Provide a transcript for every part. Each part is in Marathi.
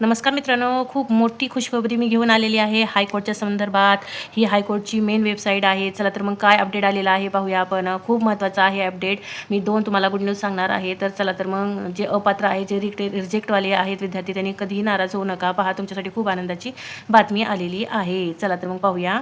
नमस्कार मित्रांनो, खूप मोठी खुशखबरी मी घेऊन आलेली आहे हायकोर्टच्या संदर्भात। ही हायकोर्टची मेन वेबसाईट आहे। चला तर मग काय अपडेट आलेला आहे पाहूया आपण। खूप महत्त्वाचा आहे अपडेट। मी 2 तुम्हाला गुड न्यूज सांगणार आहे। तर चला तर मग जे अपात्र आहे, जे रिजेक्टवाले आहेत विद्यार्थी, त्यांनी कधीही नाराज होऊ नका। पहा, तुमच्यासाठी खूप आनंदाची बातमी आलेली आहे। चला तर मग पाहूया।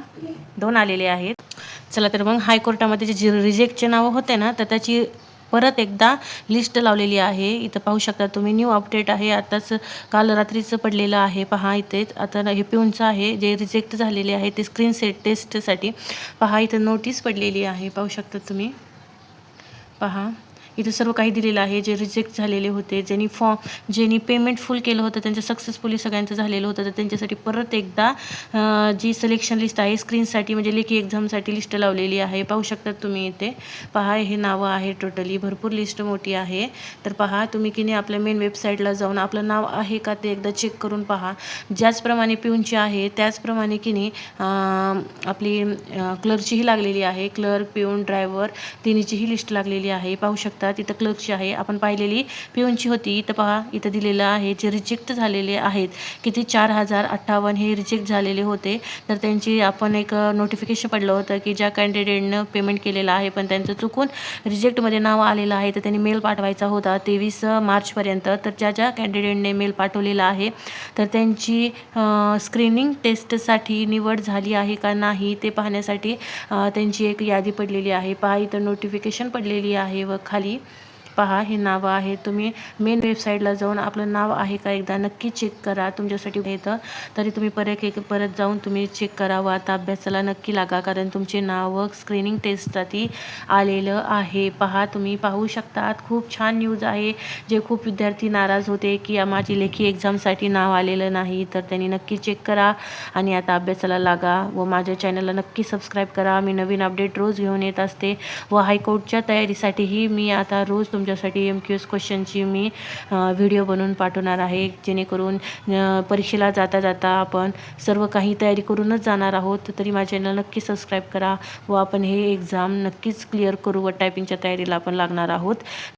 2 आलेले आहेत। चला तर मग हायकोर्टामध्ये जे रिजेक्टचे नावं होते ना, तर त्याची परत एकदा लिस्ट लावलेली आहे। इथं पाहू शकता तुम्ही, न्यू अपडेट आहे। आताच काल रात्रीचं पडलेलं आहे। पहा इथेच आता हे पिऊनचं आहे, जे रिजेक्ट झालेले आहे ते स्क्रीन टेस्टसाठी। पहा इथं नोटीस पडलेली आहे, पाहू शकता तुम्ही। पहा इथं सर्व काही दिलेलं आहे। जे रिजेक्ट झालेले होते, ज्यांनी पेमेंट फुल केलं होतं, त्यांचं सक्सेसफुली सगळ्यांचं झालेलं होतं, तर त्यांच्यासाठी परत एकदा जी सिलेक्शन लिस्ट आहे स्क्रीनसाठी, म्हणजे लेखी एक्झामसाठी लिस्ट लावलेली आहे। पाहू शकता तुम्ही इथे। पहा हे नावं आहे, टोटली भरपूर लिस्ट मोठी आहे। तर पहा तुम्ही की नाही आपल्या मेन वेबसाईटला जाऊन आपलं नाव आहे का ते एकदा चेक करून पहा। ज्याचप्रमाणे पिऊनची आहे त्याचप्रमाणे की नाही आपली क्लर्कचीही लागलेली आहे। क्लर्क, पिऊन, ड्रायव्हर तिन्हीचीही लिस्ट लागलेली आहे। पाहू शकता तिथं क्लर्कची आहे, आपण पाहिलेली पिऊनची होती। इथं पहा, इथं दिलेलं आहे जे रिजेक्ट झालेले आहेत किती 4058 हे रिजेक्ट झालेले होते। तर त्यांची आपण एक नोटिफिकेशन पडलं होतं की ज्या कॅन्डिडेटनं पेमेंट केलेलं आहे पण त्यांचं चुकून रिजेक्टमध्ये नाव आलेलं आहे, तर त्यांनी मेल पाठवायचा होता 23 मार्चपर्यंत। तर ज्या कॅन्डिडेटने मेल पाठवलेला आहे तर त्यांची स्क्रीनिंग टेस्टसाठी निवड झाली आहे का नाही ते पाहण्यासाठी त्यांची एक यादी पडलेली आहे। पहा इथं नोटिफिकेशन पडलेली आहे व खाली पहा हे नावं आहे। तुम्ही मेन वेबसाईटला जाऊन आपलं नाव आहे का एकदा नक्की चेक करा, तुमच्यासाठी येतं। तरी तुम्ही परत जाऊन तुम्ही चेक करावं। आता अभ्यासाला नक्की लागा, कारण तुमचे नाव स्क्रीनिंग टेस्टसाठी आलेलं आहे। पहा तुम्ही पाहू शकतात, खूप छान न्यूज आहे। जे खूप विद्यार्थी नाराज होते की माझी लेखी एक्झामसाठी नाव आलेलं नाही, तर त्यांनी नक्की चेक करा आणि आता अभ्यासाला लागा व माझ्या चॅनलला नक्की सबस्क्राईब करा। मी नवीन अपडेट रोज घेऊन येत असते व हायकोर्टच्या तयारीसाठीही मी आता रोज तुमच्यासाठी MQS क्वेश्चनची मी व्हिडिओ बनवून पाठवणार आहे, जेणेकरून परीक्षेला जाता आपण सर्व काही तयारी करूनच जाणार आहोत। तरी माझ्या चॅनल नक्की सबस्क्राईब करा व आपण हे एक्झाम नक्कीच क्लिअर करू व टायपिंगच्या तयारीला आपण लागणार आहोत।